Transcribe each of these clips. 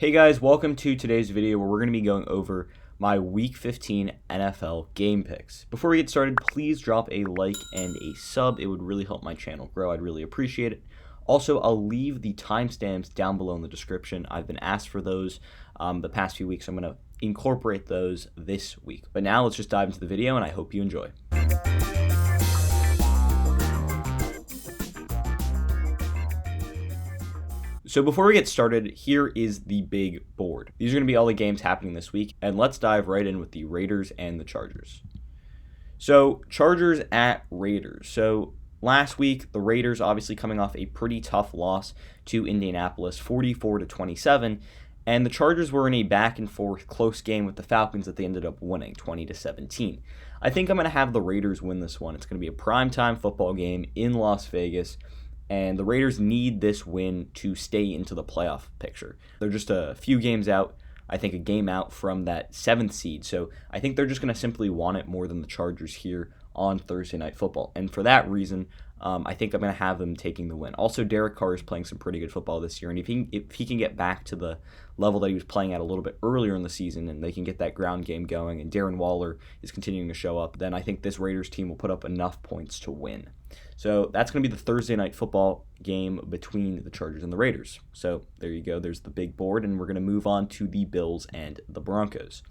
Hey guys, welcome to today's video where we're going to be going over my Week 15 NFL game picks. Before we get started, please drop a like and a sub. It would really help my channel grow. I'd really appreciate it. Also, I'll leave the timestamps down below in the description. I've been asked for those the past few weeks. I'm going to incorporate those this week. But now let's just dive into the video and I hope you enjoy. So before we get started, here is the big board. These are going to be all the games happening this week, and let's dive right in with the Raiders and the Chargers. So Chargers at Raiders. So last week, the Raiders obviously coming off a pretty tough loss to Indianapolis, 44-27, and the Chargers were in a back and forth close game with the Falcons that they ended up winning 20-17. I think I'm going to have the Raiders win this one. It's going to be a primetime football game in Las Vegas. And the Raiders need this win to stay into the playoff picture. They're just a few games out, I think a game out from that 7th seed. So I think they're just going to simply want it more than the Chargers here on Thursday Night Football. And for that reason, I think I'm going to have them taking the win. Also, Derek Carr is playing some pretty good football this year. And if he can get back to the level that he was playing at a little bit earlier in the season and they can get that ground game going and Darren Waller is continuing to show up, then I think this Raiders team will put up enough points to win. So that's going to be the Thursday Night Football game between the Chargers and the Raiders. So there you go. There's the big board, and we're going to move on to the Bills and the Broncos.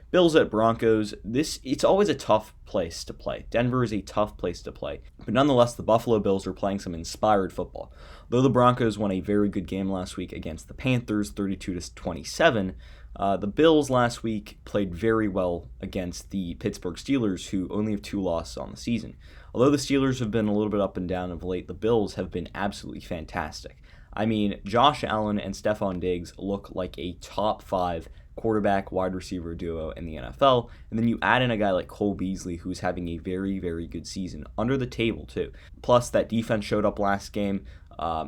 Bills at Broncos, it's always a tough place to play. Denver is a tough place to play. But nonetheless, the Buffalo Bills are playing some inspired football. Though the Broncos won a very good game last week against the Panthers, 32-27, the Bills last week played very well against the Pittsburgh Steelers, who only have 2 losses on the season. Although the Steelers have been a little bit up and down of late, the Bills have been absolutely fantastic. I mean, Josh Allen and Stephon Diggs look like a top 5 quarterback wide receiver duo in the NFL, and then you add in a guy like Cole Beasley, who's having a very, very good season, under the table too. Plus, that defense showed up last game.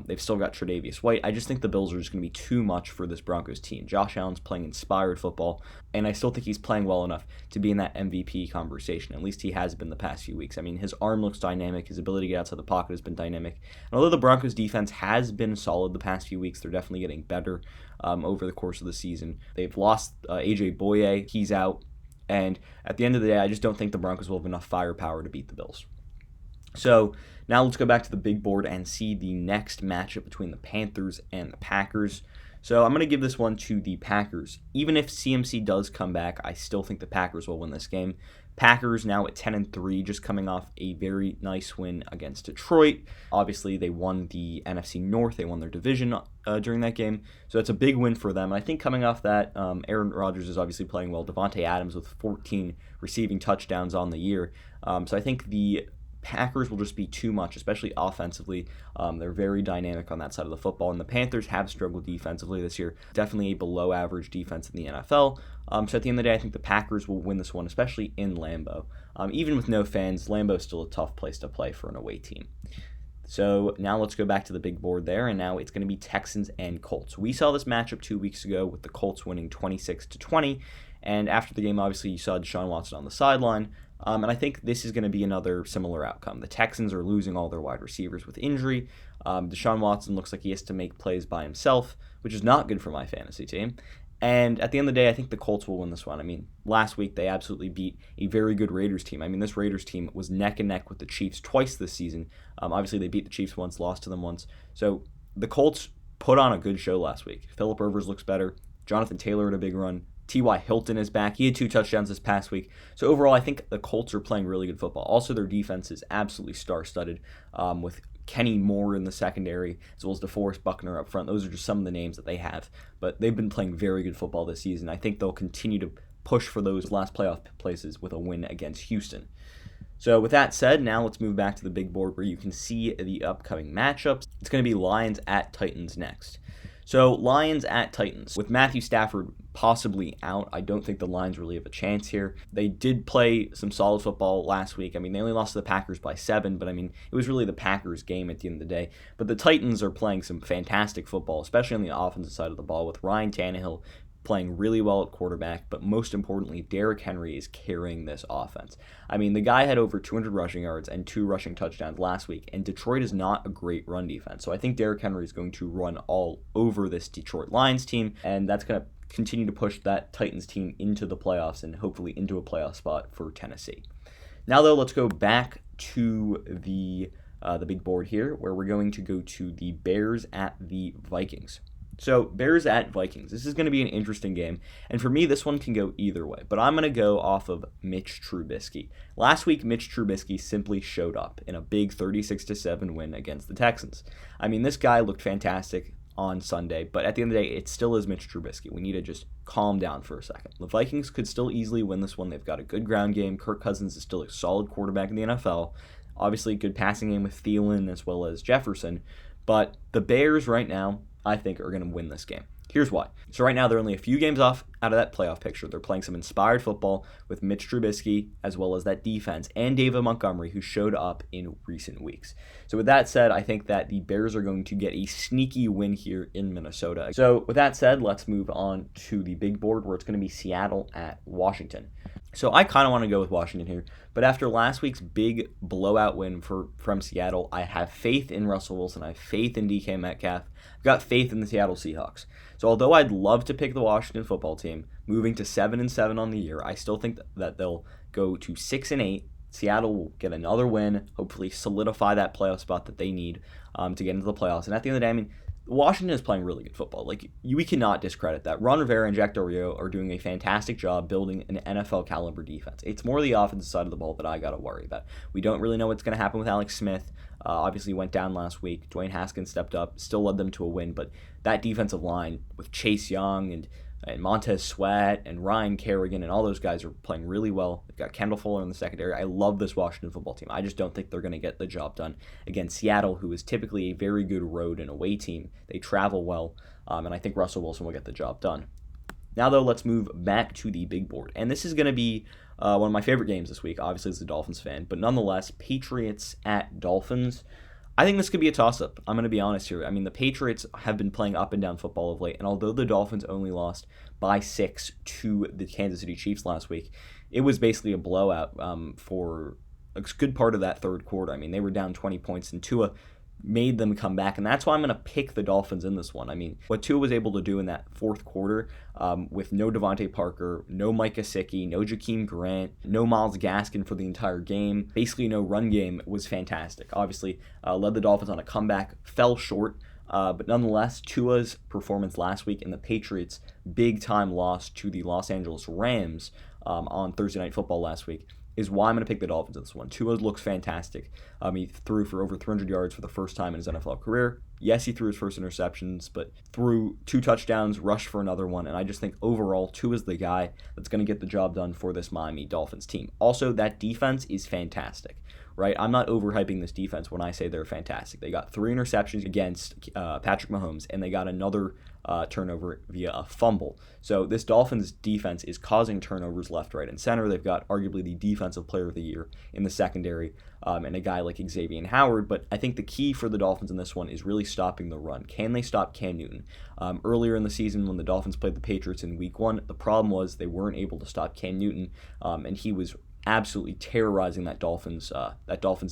They've still got Tre'Davious White. I just think the Bills are just going to be too much for this Broncos team. Josh Allen's playing inspired football, and I still think he's playing well enough to be in that MVP conversation. At least he has been the past few weeks. I mean, his arm looks dynamic. His ability to get outside the pocket has been dynamic. And although the Broncos defense has been solid the past few weeks, they're definitely getting better over the course of the season. They've lost A.J. Boye. He's out. And at the end of the day, I just don't think the Broncos will have enough firepower to beat the Bills. So now let's go back to the big board and see the next matchup between the Panthers and the Packers. So I'm going to give this one to the Packers. Even if CMC does come back, I still think the Packers will win this game. Packers now at 10-3, just coming off a very nice win against Detroit. Obviously, they won the NFC North. They won their division during that game. So it's a big win for them. And I think coming off that, Aaron Rodgers is obviously playing well. Devontae Adams with 14 receiving touchdowns on the year. So I think the Packers will just be too much, especially offensively. They're very dynamic on that side of the football, and the Panthers have struggled defensively this year. Definitely a below-average defense in the NFL. So at the end of the day, I think the Packers will win this one, especially in Lambeau. Even with no fans, Lambeau is still a tough place to play for an away team. So now let's go back to the big board there, and now it's going to be Texans and Colts. We saw this matchup 2 weeks ago with the Colts winning 26-20, and after the game, obviously, you saw Deshaun Watson on the sideline. And I think this is going to be another similar outcome. The Texans are losing all their wide receivers with injury. Deshaun Watson looks like he has to make plays by himself, which is not good for my fantasy team. And at the end of the day, I think the Colts will win this one. I mean, last week they absolutely beat a very good Raiders team. I mean, this Raiders team was neck and neck with the Chiefs twice this season. Obviously, they beat the Chiefs once, lost to them once. So the Colts put on a good show last week. Phillip Rivers looks better. Jonathan Taylor had a big run. T.Y. Hilton is back. He had 2 touchdowns this past week. So overall, I think the Colts are playing really good football. Also, their defense is absolutely star-studded with Kenny Moore in the secondary, as well as DeForest Buckner up front. Those are just some of the names that they have. But they've been playing very good football this season. I think they'll continue to push for those last playoff places with a win against Houston. So with that said, now let's move back to the big board where you can see the upcoming matchups. It's going to be Lions at Titans next. So Lions at Titans. With Matthew Stafford possibly out, I don't think the Lions really have a chance here. They did play some solid football last week. I mean, they only lost to the Packers by 7, but I mean, it was really the Packers game at the end of the day. But the Titans are playing some fantastic football, especially on the offensive side of the ball with Ryan Tannehill playing really well at quarterback, but most importantly, Derrick Henry is carrying this offense. I mean, the guy had over 200 rushing yards and 2 rushing touchdowns last week, and Detroit is not a great run defense. So I think Derrick Henry is going to run all over this Detroit Lions team, and that's going to continue to push that Titans team into the playoffs and hopefully into a playoff spot for Tennessee. Now, though, let's go back to the big board here, where we're going to go to the Bears at the Vikings. So, Bears at Vikings. This is going to be an interesting game, and for me, this one can go either way, but I'm going to go off of Mitch Trubisky. Last week, Mitch Trubisky simply showed up in a big 36-7 win against the Texans. I mean, this guy looked fantastic on Sunday, but at the end of the day, it still is Mitch Trubisky. We need to just calm down for a second. The Vikings could still easily win this one. They've got a good ground game. Kirk Cousins is still a solid quarterback in the NFL. Obviously, good passing game with Thielen as well as Jefferson, but the Bears right now, I think, are going to win this game. Here's why. So right now, they're only a few games off out of that playoff picture. They're playing some inspired football with Mitch Trubisky as well as that defense and David Montgomery, who showed up in recent weeks. So with that said, I think that the Bears are going to get a sneaky win here in Minnesota. So with that said, let's move on to the big board, where it's going to be Seattle at Washington. So I kind of want to go with Washington here, but after last week's big blowout win from Seattle, I have faith in Russell Wilson. I have faith in DK Metcalf. I've got faith in the Seattle Seahawks. So although I'd love to pick the Washington football team, moving to 7-7 on the year, I still think that they'll go to 6-8. Seattle will get another win, hopefully solidify that playoff spot that they need to get into the playoffs. And at the end of the day, I mean, Washington is playing really good football. Like, we cannot discredit that. Ron Rivera and Jack Del Rio are doing a fantastic job building an NFL caliber defense. It's more the offensive side of the ball that I got to worry about. We don't really know what's going to happen with Alex Smith. Obviously went down last week. Dwayne Haskins stepped up, still led them to a win, but that defensive line with Chase Young and Montez Sweat and Ryan Kerrigan and all those guys are playing really well. They've got Kendall Fuller in the secondary. I love this Washington football team. I just don't think they're going to get the job done against Seattle, who is typically a very good road and away team. They travel well, and I think Russell Wilson will get the job done. Now, though, let's move back to the big board. And this is going to be one of my favorite games this week, obviously as a Dolphins fan. But nonetheless, Patriots at Dolphins. I think this could be a toss-up. I'm going to be honest here. I mean, the Patriots have been playing up and down football of late, and although the Dolphins only lost by 6 to the Kansas City Chiefs last week, it was basically a blowout for a good part of that third quarter. I mean, they were down 20 points, and Tua made them come back, and that's why I'm going to pick the Dolphins in this one. I mean, what Tua was able to do in that fourth quarter with no Devontae Parker, no Mike Gesicki, no Jakeem Grant, no Myles Gaskin for the entire game, basically no run game, was fantastic. Obviously, led the Dolphins on a comeback, fell short, but nonetheless, Tua's performance last week and the Patriots' big-time loss to the Los Angeles Rams on Thursday Night Football last week is why I'm going to pick the Dolphins in this one. Tua looks fantastic. He threw for over 300 yards for the first time in his NFL career. Yes, he threw his first interceptions, but threw 2 touchdowns, rushed for another one, and I just think overall Tua's the guy that's going to get the job done for this Miami Dolphins team. Also, that defense is fantastic, right? I'm not overhyping this defense when I say they're fantastic. They got 3 interceptions against Patrick Mahomes, and they got another turnover via a fumble. So this Dolphins defense is causing turnovers left, right, and center. They've got arguably the defensive player of the year in the secondary and a guy like Xavier Howard. But I think the key for the Dolphins in this one is really stopping the run. Can they stop Cam Newton? Earlier in the season when the Dolphins played the Patriots in week 1, the problem was they weren't able to stop Cam Newton, and he was absolutely terrorizing that Dolphins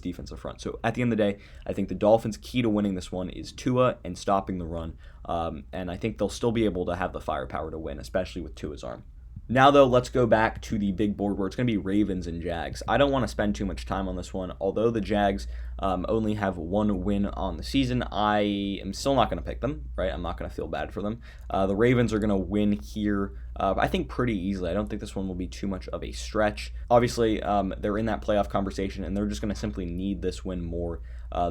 defensive front. So at the end of the day, I think the Dolphins' key to winning this one is Tua and stopping the run, and I think they'll still be able to have the firepower to win, especially with Tua's arm. Now, though, let's go back to the big board where it's going to be Ravens and Jags. I don't want to spend too much time on this one. Although the Jags only have 1 win on the season, I am still not going to pick them, right? I'm not going to feel bad for them. The Ravens are going to win here, I think, pretty easily. I don't think this one will be too much of a stretch. Obviously, they're in that playoff conversation, and they're just going to simply need this win more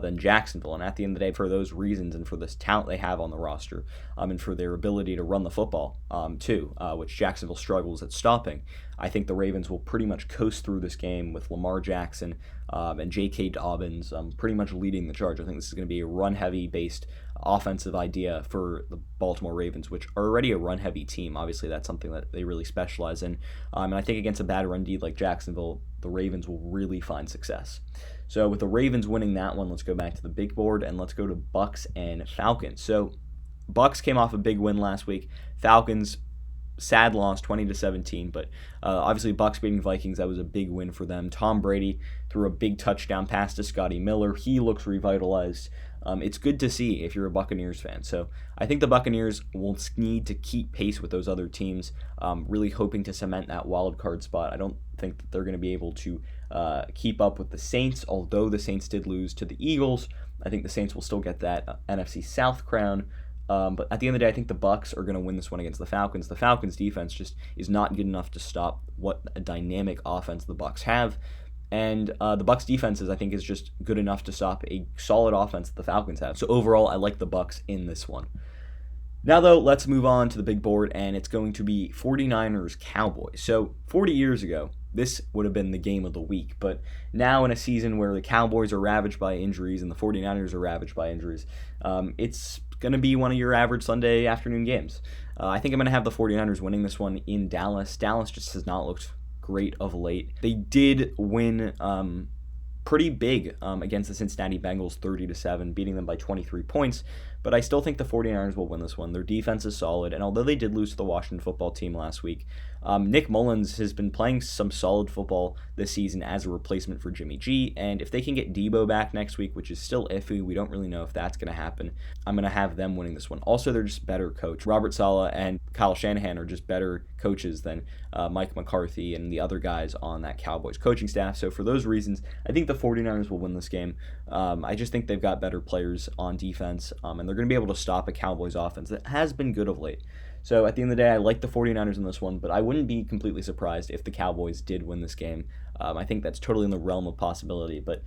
than Jacksonville. And at the end of the day, for those reasons and for this talent they have on the roster and for their ability to run the football too, which Jacksonville struggles at stopping, I think the Ravens will pretty much coast through this game with Lamar Jackson and J.K. Dobbins pretty much leading the charge. I think this is going to be a run-heavy based offensive idea for the Baltimore Ravens, which are already a run-heavy team. Obviously, that's something that they really specialize in. And I think against a bad run D like Jacksonville, the Ravens will really find success. So with the Ravens winning that one, let's go back to the big board and let's go to Bucks and Falcons. So Bucks came off a big win last week. Falcons sad loss, 20-17, but obviously Bucs beating Vikings, that was a big win for them. Tom Brady threw a big touchdown pass to Scotty Miller. He looks revitalized. It's good to see if you're a Buccaneers fan. So I think the Buccaneers will need to keep pace with those other teams, really hoping to cement that wild card spot. I don't think that they're going to be able to keep up with the Saints, although the Saints did lose to the Eagles. I think the Saints will still get that NFC South crown. But at the end of the day, I think the Bucs are going to win this one against the Falcons. The Falcons' defense just is not good enough to stop what a dynamic offense the Bucs have. And the Bucs' defenses, I think, is just good enough to stop a solid offense that the Falcons have. So overall, I like the Bucs in this one. Now, though, let's move on to the big board, and it's going to be 49ers-Cowboys. So 40 years ago, this would have been the game of the week. But now in a season where the Cowboys are ravaged by injuries and the 49ers are ravaged by injuries, it's going to be one of your average Sunday afternoon games. I think I'm going to have the 49ers winning this one in Dallas. Dallas just has not looked great of late. They did win pretty big against the Cincinnati Bengals 30-7, beating them by 23 points. But I still think the 49ers will win this one. Their defense is solid, and although they did lose to the Washington football team last week, Nick Mullins has been playing some solid football this season as a replacement for Jimmy G, and if they can get Debo back next week, which is still iffy, we don't really know if that's going to happen, I'm going to have them winning this one. Also, they're just better coach. Robert Saleh and Kyle Shanahan are just better coaches than Mike McCarthy and the other guys on that Cowboys coaching staff, so for those reasons, I think the 49ers will win this game. I just think they've got better players on defense, and they're going to be able to stop a Cowboys offense that has been good of late. So at the end of the day, I like the 49ers in this one, but I wouldn't be completely surprised if the Cowboys did win this game. I think that's totally in the realm of possibility, but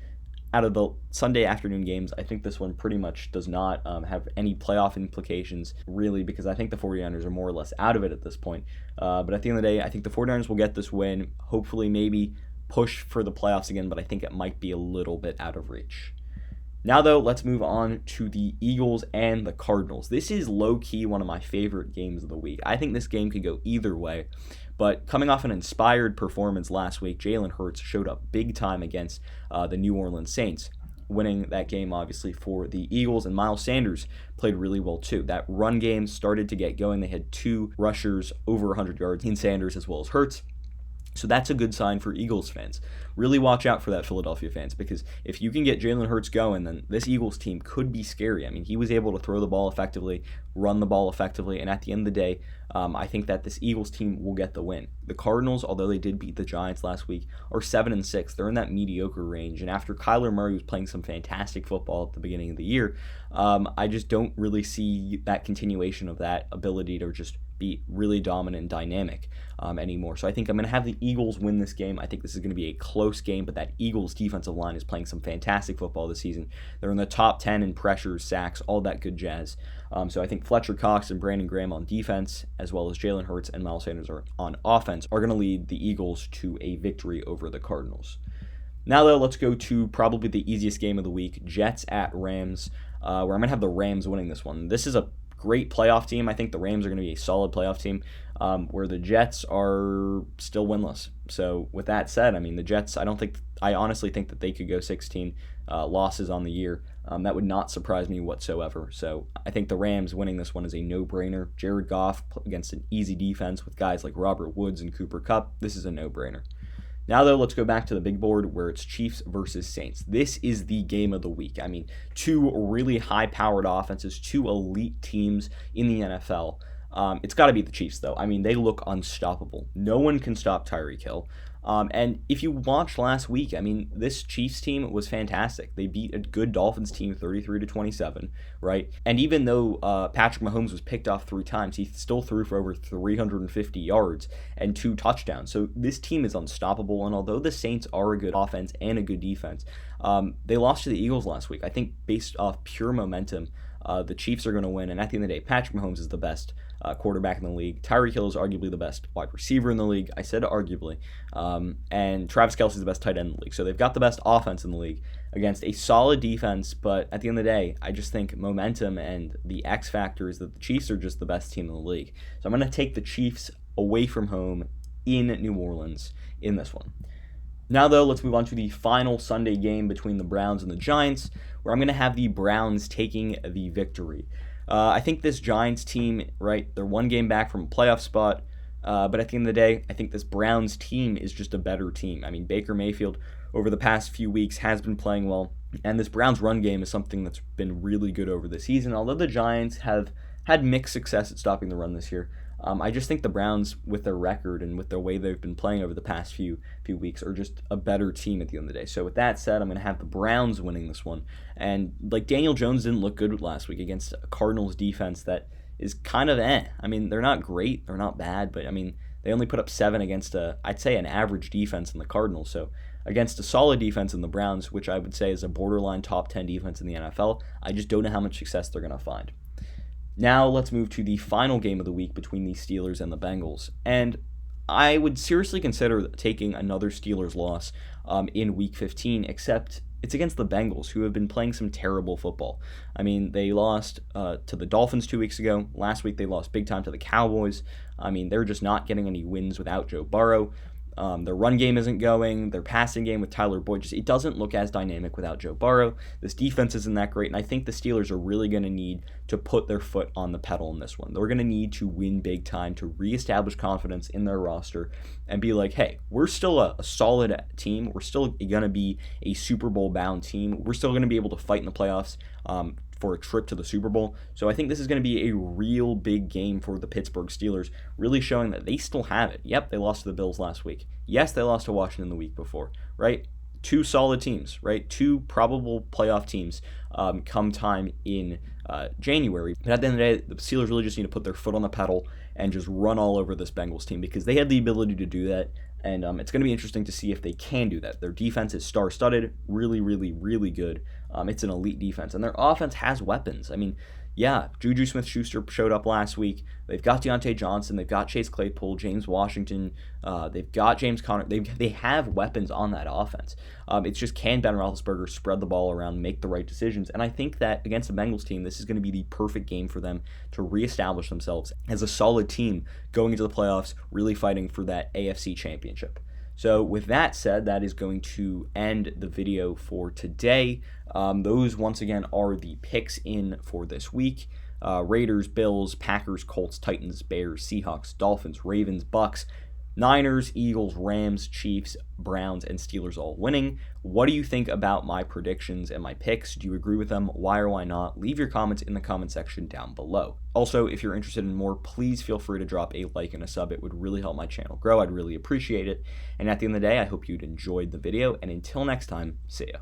out of the Sunday afternoon games, I think this one pretty much does not have any playoff implications, really, because I think the 49ers are more or less out of it at this point. But at the end of the day, I think the 49ers will get this win, hopefully maybe push for the playoffs again, but I think it might be a little bit out of reach. Now, though, let's move on to the Eagles and the Cardinals. This is low-key one of my favorite games of the week. I think this game could go either way, but coming off an inspired performance last week, Jalen Hurts showed up big time against the New Orleans Saints, winning that game, obviously, for the Eagles, and Miles Sanders played really well, too. That run game started to get going. They had two rushers over 100 yards in Sanders as well as Hurts. So that's a good sign for Eagles fans. Really watch out for that, Philadelphia fans, because if you can get Jalen Hurts going, then this Eagles team could be scary. I mean, he was able to throw the ball effectively, run the ball effectively, and at the end of the day, I think that this Eagles team will get the win. The Cardinals, although they did beat the Giants last week, are 7-6. They're in that mediocre range, and after Kyler Murray was playing some fantastic football at the beginning of the year, I just don't really see that continuation of that ability to just be really dominant and dynamic anymore. So I think I'm going to have the Eagles win this game. I think this is going to be a close game, but that Eagles defensive line is playing some fantastic football this season. They're in the top 10 in pressures, sacks, all that good jazz. So I think Fletcher Cox and Brandon Graham on defense, as well as Jalen Hurts and Miles Sanders on offense, are going to lead the Eagles to a victory over the Cardinals. Now, though, let's go to probably the easiest game of the week, Jets at Rams, where I'm going to have the Rams winning this one. This is a great playoff team. I think the Rams are going to be a solid playoff team, where the Jets are still winless. So with that said, I mean, the Jets, I honestly think that they could go 16 losses on the year. That would not surprise me whatsoever. So I think the Rams winning this one is a no-brainer. Jared Goff against an easy defense with guys like Robert Woods and Cooper Kupp. This is a no-brainer. Now, though, let's go back to the big board where it's Chiefs versus Saints. This is the game of the week. I mean, two really high-powered offenses, two elite teams in the NFL. It's got to be the Chiefs, though. I mean, they look unstoppable. No one can stop Tyreek Hill. And if you watched last week, I mean, this Chiefs team was fantastic. They beat a good Dolphins team 33-27, right? And even though Patrick Mahomes was picked off 3 times, he still threw for over 350 yards and 2 touchdowns. So this team is unstoppable. And although the Saints are a good offense and a good defense, they lost to the Eagles last week. I think based off pure momentum, the Chiefs are going to win. And at the end of the day, Patrick Mahomes is the best quarterback in the league. Tyreek Hill is arguably the best wide receiver in the league. I said arguably. And Travis Kelce is the best tight end in the league. So they've got the best offense in the league against a solid defense. But at the end of the day, I just think momentum and the X factor is that the Chiefs are just the best team in the league. So I'm going to take the Chiefs away from home in New Orleans in this one. Now, though, let's move on to the final Sunday game between the Browns and the Giants, where I'm going to have the Browns taking the victory. I think this Giants team, right, they're one game back from a playoff spot. But at the end of the day, I think this Browns team is just a better team. I mean, Baker Mayfield over the past few weeks has been playing well, and this Browns run game is something that's been really good over the season. Although the Giants have had mixed success at stopping the run this year, I just think the Browns, with their record and with the way they've been playing over the past few weeks, are just a better team at the end of the day. So with that said, I'm going to have the Browns winning this one. And like Daniel Jones didn't look good last week against a Cardinals defense that is kind of I mean, they're not great, they're not bad, but I mean, they only put up 7 against I'd say an average defense in the Cardinals. So against a solid defense in the Browns, which I would say is a borderline top 10 defense in the NFL, I just don't know how much success they're going to find. Now let's move to the final game of the week between the Steelers and the Bengals. And I would seriously consider taking another Steelers loss in Week 15, except it's against the Bengals, who have been playing some terrible football. I mean, they lost to the Dolphins 2 weeks ago. Last week they lost big time to the Cowboys. I mean, they're just not getting any wins without Joe Burrow. Their run game isn't going. Their passing game with Tyler Boyd, it doesn't look as dynamic without Joe Burrow. This defense isn't that great, and I think the Steelers are really going to need to put their foot on the pedal in this one. They're going to need to win big time to reestablish confidence in their roster and be like, hey, we're still a solid team. We're still going to be a Super Bowl bound team. We're still going to be able to fight in the playoffs for a trip to the Super Bowl. So I think this is going to be a real big game for the Pittsburgh Steelers, really showing that they still have it. Yep, they lost to the Bills last week. Yes, they lost to Washington the week before, right? 2 solid teams, right? 2 probable playoff teams come time in January. But at the end of the day, the Steelers really just need to put their foot on the pedal and just run all over this Bengals team because they have the ability to do that. And it's going to be interesting to see if they can do that. Their defense is star-studded, really, really, really good. It's an elite defense. And their offense has weapons. I mean, yeah, Juju Smith-Schuster showed up last week. They've got Deontay Johnson. They've got Chase Claypool, James Washington. They've got James Conner. They have weapons on that offense. It's just, can Ben Roethlisberger spread the ball around, make the right decisions? And I think that against the Bengals team, this is going to be the perfect game for them to reestablish themselves as a solid team going into the playoffs, really fighting for that AFC championship. So with that said, that is going to end the video for today. Those, once again, are the picks in for this week. Raiders, Bills, Packers, Colts, Titans, Bears, Seahawks, Dolphins, Ravens, Bucks, Niners, Eagles, Rams, Chiefs, Browns, and Steelers all winning. What do you think about my predictions and my picks? Do you agree with them? Why or why not? Leave your comments in the comment section down below. Also, if you're interested in more, please feel free to drop a like and a sub. It would really help my channel grow. I'd really appreciate it. And at the end of the day, I hope you'd enjoyed the video. And until next time, see ya.